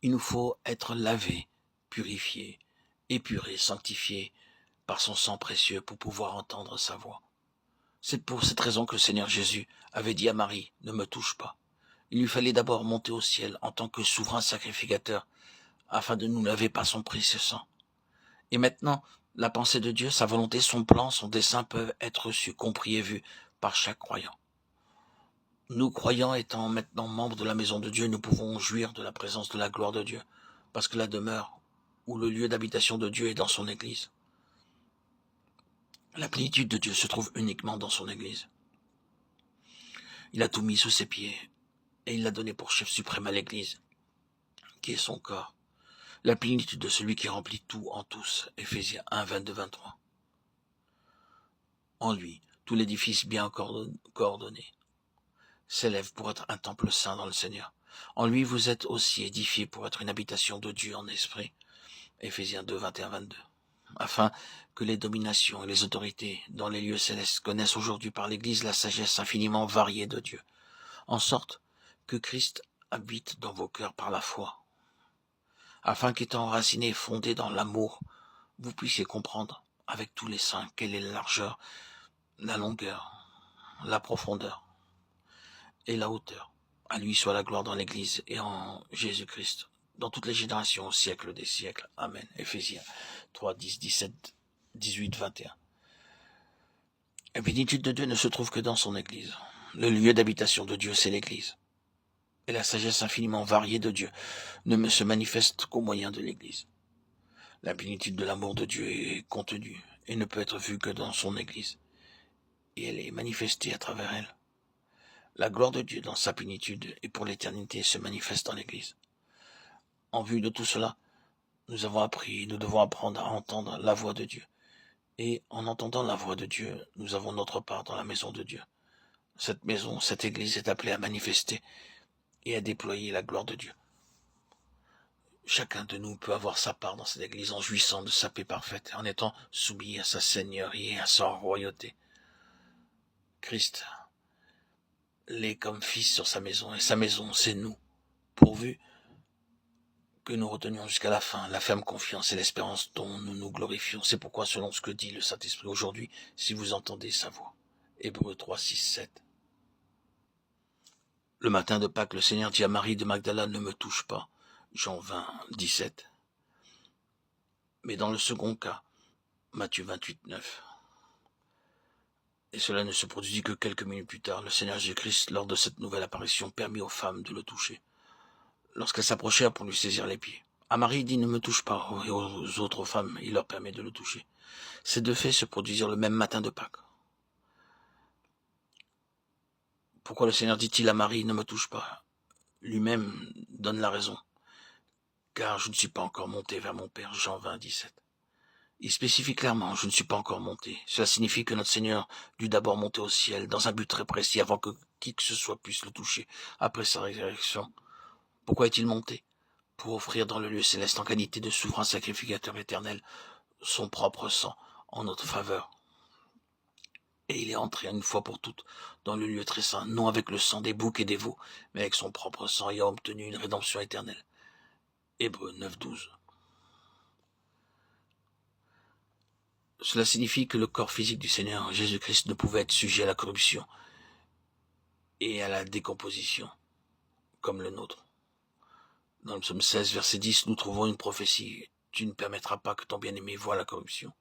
Il nous faut être lavés, purifiés, épurés, sanctifiés par son sang précieux pour pouvoir entendre sa voix. C'est pour cette raison que le Seigneur Jésus avait dit à Marie, ne me touche pas. Il lui fallait d'abord monter au ciel en tant que souverain sacrificateur, afin de nous laver par son précieux sang. Et maintenant, la pensée de Dieu, sa volonté, son plan, son dessein peuvent être reçus, compris et vus par chaque croyant. Nous, croyants, étant maintenant membres de la maison de Dieu, nous pouvons jouir de la présence de la gloire de Dieu, parce que la demeure ou le lieu d'habitation de Dieu est dans son Église. La plénitude de Dieu se trouve uniquement dans son Église. Il a tout mis sous ses pieds, et il l'a donné pour chef suprême à l'Église, qui est son corps. La plénitude de celui qui remplit tout en tous. Éphésiens 1, 22-23. En lui, tout l'édifice bien coordonné s'élève pour être un temple saint dans le Seigneur. En lui, vous êtes aussi édifiés pour être une habitation de Dieu en esprit. Éphésiens 2, 21-22. Afin que les dominations et les autorités dans les lieux célestes connaissent aujourd'hui par l'Église la sagesse infiniment variée de Dieu, en sorte que Christ habite dans vos cœurs par la foi, afin qu'étant enraciné et fondé dans l'amour, vous puissiez comprendre avec tous les saints quelle est la largeur, la longueur, la profondeur et la hauteur. À lui soit la gloire dans l'Église et en Jésus-Christ, dans toutes les générations, au siècle des siècles. Amen. Éphésiens 3, 10, 17, 18, 21. La plénitude de Dieu ne se trouve que dans son Église. Le lieu d'habitation de Dieu, c'est l'Église. Et la sagesse infiniment variée de Dieu ne se manifeste qu'au moyen de l'Église. La plénitude de l'amour de Dieu est contenue et ne peut être vue que dans son Église. Et elle est manifestée à travers elle. La gloire de Dieu dans sa plénitude et pour l'éternité se manifeste dans l'Église. En vue de tout cela, nous devons apprendre à entendre la voix de Dieu. Et en entendant la voix de Dieu, nous avons notre part dans la maison de Dieu. Cette maison, cette Église est appelée à manifester et à déployer la gloire de Dieu. Chacun de nous peut avoir sa part dans cette Église en jouissant de sa paix parfaite, en étant soumis à sa seigneurie et à sa royauté. Christ l'est comme fils sur sa maison, et sa maison, c'est nous, pourvu que nous retenions jusqu'à la fin la ferme confiance et l'espérance dont nous nous glorifions. C'est pourquoi, selon ce que dit le Saint-Esprit aujourd'hui, si vous entendez sa voix. Hébreux 3, 6, 7. Le matin de Pâques, le Seigneur dit à Marie de Magdala, ne me touche pas. Jean 20, 17. Mais dans le second cas, Matthieu 28, 9. Et cela ne se produisit que quelques minutes plus tard. Le Seigneur Jésus-Christ, lors de cette nouvelle apparition, permit aux femmes de le toucher, lorsqu'elles s'approchèrent pour lui saisir les pieds. À Marie, il dit, ne me touche pas, et aux autres femmes, il leur permet de le toucher. Ces deux faits se produisirent le même matin de Pâques. Pourquoi le Seigneur dit-il à Marie, ne me touche pas? Lui-même donne la raison. Car je ne suis pas encore monté vers mon Père, Jean 20, 17. Il spécifie clairement, je ne suis pas encore monté. Cela signifie que notre Seigneur dut d'abord monter au ciel, dans un but très précis, avant que qui que ce soit puisse le toucher, après sa résurrection. Pourquoi est-il monté? Pour offrir dans le lieu céleste, en qualité de souverain sacrificateur éternel, son propre sang en notre faveur. Et il est entré une fois pour toutes dans le lieu très saint, non avec le sang des boucs et des veaux, mais avec son propre sang, ayant obtenu une rédemption éternelle. Hébreux 9, 12. Cela signifie que le corps physique du Seigneur Jésus-Christ ne pouvait être sujet à la corruption et à la décomposition, comme le nôtre. Dans le psaume 16, verset 10, nous trouvons une prophétie. Tu ne permettras pas que ton bien-aimé voie la corruption.